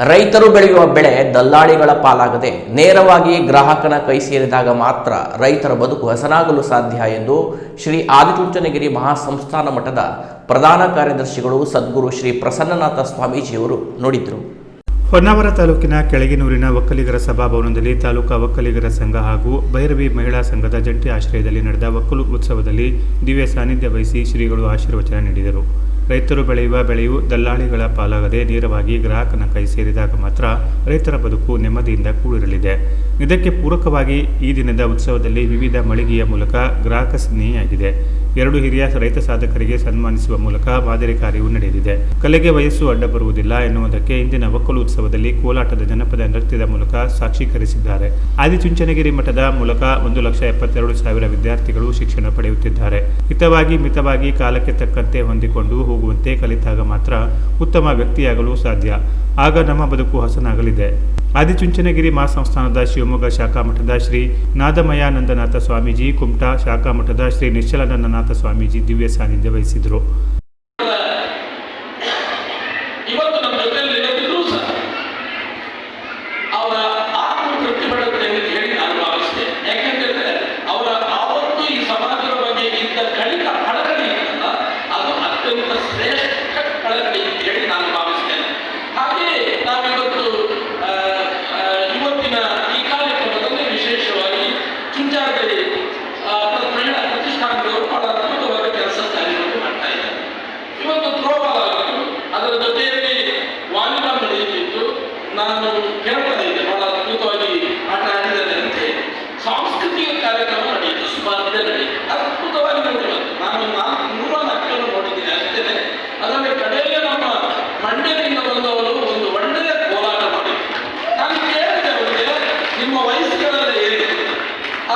ರೈತರು ಬೆಳೆಯುವ ಬೆಳೆ ದಲ್ಲಾಳಿಗಳ ಪಾಲಾಗದೆ ನೇರವಾಗಿ ಗ್ರಾಹಕನ ಕೈ ಸೇರಿದಾಗ ಮಾತ್ರ ರೈತರ ಬದುಕು ಹಸನಾಗಲು ಸಾಧ್ಯ ಎಂದು ಶ್ರೀ ಆದಿಚುಂಚನಗಿರಿ ಮಹಾಸಂಸ್ಥಾನ ಮಠದ ಪ್ರಧಾನ ಕಾರ್ಯದರ್ಶಿಗಳು ಸದ್ಗುರು ಶ್ರೀ ಪ್ರಸನ್ನನಾಥ ಸ್ವಾಮೀಜಿಯವರು ನುಡಿದರು. ಹೊನ್ನಾವರ ತಾಲೂಕಿನ ಕೆಳಗಿನೂರಿನ ಒಕ್ಕಲಿಗರ ಸಭಾಭವನದಲ್ಲಿ ತಾಲೂಕಾ ಒಕ್ಕಲಿಗರ ಸಂಘ ಹಾಗೂ ಭೈರವಿ ಮಹಿಳಾ ಸಂಘದ ಜಂಟಿ ಆಶ್ರಯದಲ್ಲಿ ನಡೆದ ಒಕ್ಕಲು ಉತ್ಸವದಲ್ಲಿ ದಿವ್ಯ ಸಾನ್ನಿಧ್ಯ ವಹಿಸಿ ಶ್ರೀಗಳು ಆಶೀರ್ವಚನ ನೀಡಿದರು. ರೈತರು ಬೆಳೆಯುವ ಬೆಳೆಯು ದಲ್ಲಾಳಿಗಳ ಪಾಲಾಗದೆ ನೇರವಾಗಿ ಗ್ರಾಹಕನ ಕೈ ಸೇರಿದಾಗ ಮಾತ್ರ ರೈತರ ಬದುಕು ನೆಮ್ಮದಿಯಿಂದ ಕೂಡಿರಲಿದೆ. ಇದಕ್ಕೆ ಪೂರಕವಾಗಿ ಈ ದಿನದ ಉತ್ಸವದಲ್ಲಿ ವಿವಿಧ ಮಳಿಗೆಯ ಮೂಲಕ ಗ್ರಾಹಕ ಸ್ನೇಹಿಯಾಗಿದೆ. 2 ಹಿರಿಯ ರೈತ ಸಾಧಕರಿಗೆ ಸನ್ಮಾನಿಸುವ ಮೂಲಕ ಮಾದರಿ ಕಾರ್ಯವೂ ನಡೆದಿದೆ. ಕಲೆಗೆ ವಯಸ್ಸು ಅಡ್ಡ ಬರುವುದಿಲ್ಲ ಎನ್ನುವುದಕ್ಕೆ ಇಂದಿನ ಒಕ್ಕಲು ಉತ್ಸವದಲ್ಲಿ ಕೋಲಾಟದ ಜನಪದ ನೃತ್ಯದ ಮೂಲಕ ಸಾಕ್ಷೀಕರಿಸಿದ್ದಾರೆ. ಆದಿಚುಂಚನಗಿರಿ ಮಠದ ಮೂಲಕ 1,72,000 ವಿದ್ಯಾರ್ಥಿಗಳು ಶಿಕ್ಷಣ ಪಡೆಯುತ್ತಿದ್ದಾರೆ. ಹಿತವಾಗಿ ಮಿತವಾಗಿ ಕಾಲಕ್ಕೆ ತಕ್ಕಂತೆ ಹೊಂದಿಕೊಂಡು ಹೋಗುವಂತೆ ಕಲಿತಾಗ ಮಾತ್ರ ಉತ್ತಮ ವ್ಯಕ್ತಿಯಾಗಲು ಸಾಧ್ಯ. ಆಗ ನಮ್ಮ ಬದುಕು ಹಸನಾಗಲಿದೆ. ಆದಿಚುಂಚನಗಿರಿ ಮಹಾಸಂಸ್ಥಾನದ ಶಿವಮೊಗ್ಗ ಶಾಖಾ ಮಠದ ಶ್ರೀ ನಾದಮಯಾನಂದನಾಥ ಸ್ವಾಮೀಜಿ, ಕುಮಟಾ ಶಾಖಾ ಮಠದ ಶ್ರೀ ನಿಶ್ಚಲಾನಂದನಾಥ ಸ್ವಾಮೀಜಿ ದಿವ್ಯ ಸಾನ್ನಿಧ್ಯ ವಹಿಸಿದರು. ನಾನು ಕೇಳ್ತಾ ಇದ್ದೆ, ಬಹಳ ಅದ್ಭುತವಾಗಿ ಆಟ ಆಡಿದ್ದಾರೆ ಅಂತೆ. ಸಾಂಸ್ಕೃತಿಕ ಕಾರ್ಯಕ್ರಮ ನಡೆಯಿತು, ಸ್ಪರ್ಧೆ ನಡೆಯಿತು, ಅದ್ಭುತವಾಗಿ ನೋಡಿದ್ರು. ನಾನು 104 ನೋಡಿದ್ದೀನಿ ಅಷ್ಟೇ. ಅದರಲ್ಲಿ ಕಡೆಗೆ ನಮ್ಮ ಮಂಡ್ಯದಿಂದ ಬಂದವರು ಒಂದು ಒಳ್ಳೆಯ ಕೋಲಾಟ ಮಾಡಿದ್ರು. ನಾನು ಕೇಳಿದೆ ಅವರಿಗೆ, ನಿಮ್ಮ ವಯಸ್ಸುಗಳೆಲ್ಲ ಏನಿದೆ?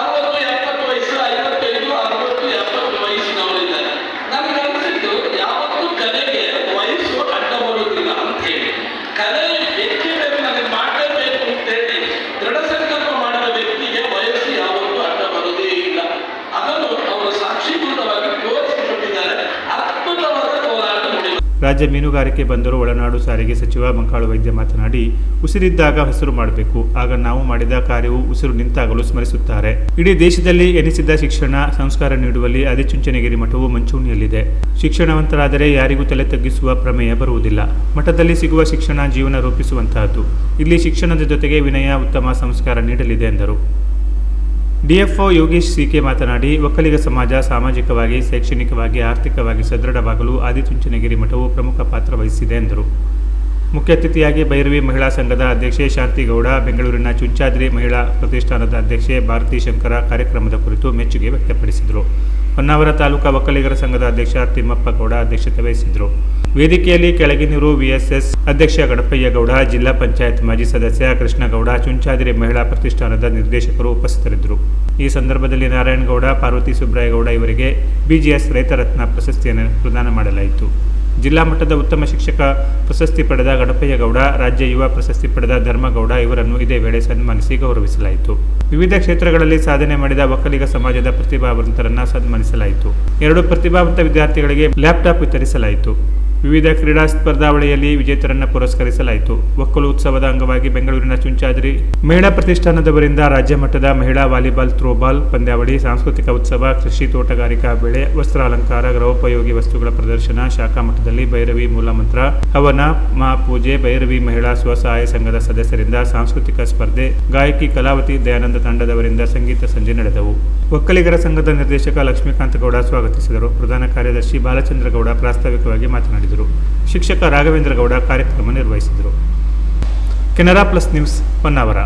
60, 70 ವಯಸ್ಸು, 55, 60, 70 ವಯಸ್ಸಿನವರಿದ್ದಾರೆ. ನನಗೆ ಅನಿಸಿದ್ದು, ಯಾವತ್ತೂ ಕಲೆಗೆ ವಯಸ್ಸು ಅಡ್ಡ ಬರುವುದಿಲ್ಲ ಅಂತ ಹೇಳಿ. ಕಲೆ ರಾಜ್ಯ ಮೀನುಗಾರಿಕೆ ಬಂದರು ಒಳನಾಡು ಸಾರಿಗೆ ಸಚಿವ ಮಂಕಾಳು ವೈದ್ಯ ಮಾತನಾಡಿ, ಉಸಿರಿದ್ದಾಗ ಹೆಸರು ಮಾಡಬೇಕು, ಆಗ ನಾವು ಮಾಡಿದ ಕಾರ್ಯವು ಉಸಿರು ನಿಂತಾಗಲು ಸ್ಮರಿಸುತ್ತಾರೆ. ಇಡೀ ದೇಶದಲ್ಲಿ ಎನಿಸಿದ ಶಿಕ್ಷಣ ಸಂಸ್ಕಾರ ನೀಡುವಲ್ಲಿ ಆದಿಚುಂಚನಗಿರಿ ಮಠವು ಮುಂಚೂಣಿಯಲ್ಲಿದೆ. ಶಿಕ್ಷಣವಂತರಾದರೆ ಯಾರಿಗೂ ತಲೆ ತಗ್ಗಿಸುವ ಪ್ರಮೇಯ ಬರುವುದಿಲ್ಲ. ಮಠದಲ್ಲಿ ಸಿಗುವ ಶಿಕ್ಷಣ ಜೀವನ ರೂಪಿಸುವಂತಹದ್ದು. ಇಲ್ಲಿ ಶಿಕ್ಷಣದ ಜೊತೆಗೆ ವಿನಯ, ಉತ್ತಮ ಸಂಸ್ಕಾರ ನೀಡಲಿದೆ ಎಂದರು. ಡಿಎಫ್ಒ ಯೋಗೇಶ್ ಸಿಕೆ ಮಾತನಾಡಿ, ಒಕ್ಕಲಿಗ ಸಮಾಜ ಸಾಮಾಜಿಕವಾಗಿ, ಶೈಕ್ಷಣಿಕವಾಗಿ, ಆರ್ಥಿಕವಾಗಿ ಸದೃಢವಾಗಲು ಆದಿಚುಂಚನಗಿರಿ ಮಠವು ಪ್ರಮುಖ ಪಾತ್ರ ವಹಿಸಿದೆ ಎಂದರು. ಮುಖ್ಯ ಅತಿಥಿಯಾಗಿ ಭೈರವಿ ಮಹಿಳಾ ಸಂಘದ ಅಧ್ಯಕ್ಷೆ ಶಾಂತಿಗೌಡ, ಬೆಂಗಳೂರಿನ ಚುಂಚಾದ್ರಿ ಮಹಿಳಾ ಪ್ರತಿಷ್ಠಾನದ ಅಧ್ಯಕ್ಷೆ ಭಾರತಿ ಶಂಕರ ಕಾರ್ಯಕ್ರಮದ ಕುರಿತು ಮೆಚ್ಚುಗೆ ವ್ಯಕ್ತಪಡಿಸಿದರು. ಹೊನ್ನಾವರ ತಾಲೂಕಾ ಒಕ್ಕಲಿಗರ ಸಂಘದ ಅಧ್ಯಕ್ಷ ತಿಮ್ಮಪ್ಪ ಗೌಡ ಅಧ್ಯಕ್ಷತೆ ವಹಿಸಿದರು. ವೇದಿಕೆಯಲ್ಲಿ ಕೆಳಗಿನೂರು ವಿಎಸ್ಎಸ್ ಅಧ್ಯಕ್ಷ ಗಣಪಯ್ಯ ಗೌಡ, ಜಿಲ್ಲಾ ಪಂಚಾಯತ್ ಮಾಜಿ ಸದಸ್ಯ ಕೃಷ್ಣಗೌಡ, ಚುಂಚಾದಿರಿ ಮಹಿಳಾ ಪ್ರತಿಷ್ಠಾನದ ನಿರ್ದೇಶಕರು ಉಪಸ್ಥಿತರಿದ್ದರು. ಈ ಸಂದರ್ಭದಲ್ಲಿ ನಾರಾಯಣಗೌಡ, ಪಾರ್ವತಿ ಸುಬ್ರಾಯಗೌಡ ಇವರಿಗೆ ಬಿಜಿಎಸ್ ರೈತರತ್ನ ಪ್ರಶಸ್ತಿಯನ್ನು ಪ್ರದಾನ ಮಾಡಲಾಯಿತು. ಜಿಲ್ಲಾ ಮಟ್ಟದ ಉತ್ತಮ ಶಿಕ್ಷಕ ಪ್ರಶಸ್ತಿ ಪಡೆದ ಗಣಪಯ್ಯ ಗೌಡ, ರಾಜ್ಯ ಯುವ ಪ್ರಶಸ್ತಿ ಪಡೆದ ಧರ್ಮಗೌಡ ಇವರನ್ನು ಇದೇ ವೇಳೆ ಸನ್ಮಾನಿಸಿ ಗೌರವಿಸಲಾಯಿತು. ವಿವಿಧ ಕ್ಷೇತ್ರಗಳಲ್ಲಿ ಸಾಧನೆ ಮಾಡಿದ ಒಕ್ಕಲಿಗ ಸಮಾಜದ ಪ್ರತಿಭಾವಂತರನ್ನು ಸನ್ಮಾನಿಸಲಾಯಿತು. 2 ಪ್ರತಿಭಾವಂತ ವಿದ್ಯಾರ್ಥಿಗಳಿಗೆ ಲ್ಯಾಪ್ಟಾಪ್ ವಿತರಿಸಲಾಯಿತು. ವಿವಿಧ ಕ್ರೀಡಾ ಸ್ಪರ್ಧಾವಳಿಯಲ್ಲಿ ವಿಜೇತರನ್ನು ಪುರಸ್ಕರಿಸಲಾಯಿತು. ಒಕ್ಕಲು ಉತ್ಸವದ ಅಂಗವಾಗಿ ಬೆಂಗಳೂರಿನ ಚುಂಚಾದ್ರಿ ಮಹಿಳಾ ಪ್ರತಿಷ್ಠಾನದವರಿಂದ ರಾಜ್ಯ ಮಟ್ಟದ ಮಹಿಳಾ ವಾಲಿಬಾಲ್ ಥ್ರೋಬಾಲ್ ಪಂದ್ಯಾವಳಿ, ಸಾಂಸ್ಕೃತಿಕ ಉತ್ಸವ, ಕೃಷಿ ತೋಟಗಾರಿಕಾ ಬೆಳೆ, ವಸ್ತ್ರಾಲಂಕಾರ, ಗೃಹೋಪಯೋಗಿ ವಸ್ತುಗಳ ಪ್ರದರ್ಶನ, ಶಾಖಾ ಮಠದಲ್ಲಿ ಭೈರವಿ ಮೂಲಮಂತ್ರ ಹವನ, ಮಹಾಪೂಜೆ, ಭೈರವಿ ಮಹಿಳಾ ಸ್ವಸಹಾಯ ಸಂಘದ ಸದಸ್ಯರಿಂದ ಸಾಂಸ್ಕೃತಿಕ ಸ್ಪರ್ಧೆ, ಗಾಯಕಿ ಕಲಾವತಿ ದಯಾನಂದ ತಂಡದವರಿಂದ ಸಂಗೀತ ಸಂಜೆ ನಡೆದವು. ಒಕ್ಕಲಿಗರ ಸಂಘದ ನಿರ್ದೇಶಕ ಲಕ್ಷ್ಮೀಕಾಂತ ಗೌಡ ಸ್ವಾಗತಿಸಿದರು. ಪ್ರಧಾನ ಕಾರ್ಯದರ್ಶಿ ಬಾಲಚಂದ್ರ ಗೌಡ ಪ್ರಾಸ್ತಾವಿಕವಾಗಿ ಮಾತನಾಡಿದರು. ಶಿಕ್ಷಕ ರಾಘವೇಂದ್ರ ಗೌಡ ಕಾರ್ಯಕ್ರಮ ನಿರ್ವಹಿಸಿದರು. Canara plus news Honnavar.